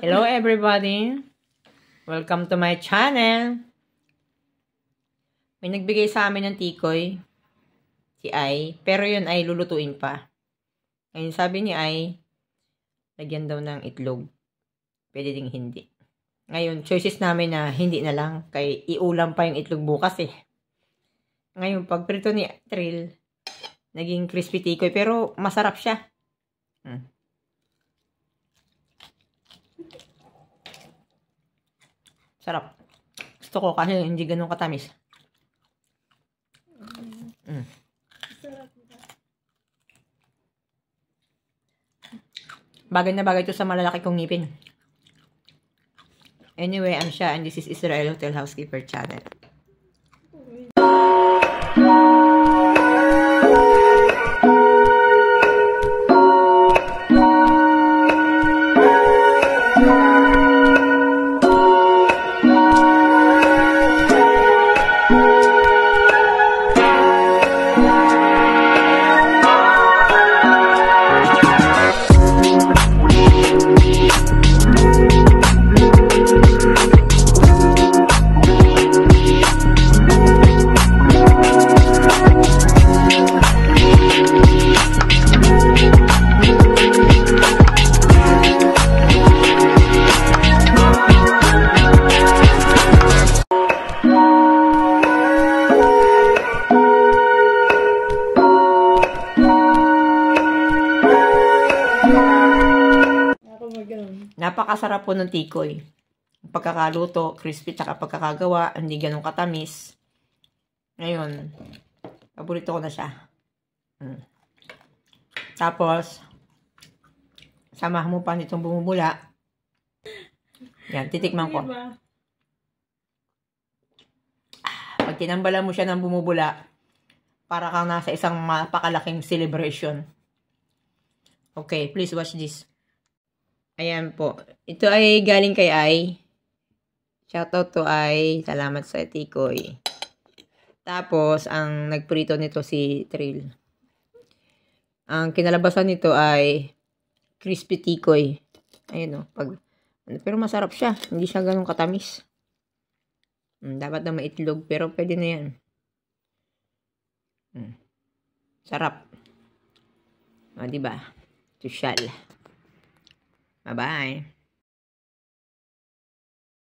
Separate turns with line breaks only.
Hello everybody! Welcome to my channel! May nagbigay sa amin ng tikoy, si Ai, pero yun ay lulutuin pa. Ngayon sabi ni Ai, lagyan daw ng itlog. Pwede ding hindi. Ngayon, choices namin na hindi na lang, kay iulam pa yung itlog bukas eh. Ngayon, pag prito ni Trill, naging crispy tikoy, pero masarap siya. Sarap. Gusto ko kasi hindi ganun katamis. Bagay na bagay ito sa malalaki kong ngipin. Anyway, I'm Sha and this is Israel Hotel Housekeeper Channel. Napakasarap po ng tikoy. Pagkakaluto, crispy, tsaka pagkakagawa, hindi ganun katamis. Ngayon, paborito ko na siya. Tapos, samahan mo pa nitong bumubula. Yan, titikman ko. Pag tinambalan mo siya ng bumubula, para kang nasa isang mapakalaking celebration. Okay, please watch this. Ayan po. Ito ay galing kay Ai. Shoutout to Ai. Salamat sa tikoy. Tapos, ang nagprito nito si Trill. Ang kinalabasan nito ay crispy tikoy. Ayun o. Pero masarap siya. Hindi siya ganun katamis. Dapat na maitlog. Pero pwede na yan. Sarap. O, diba? Social. Bye-bye.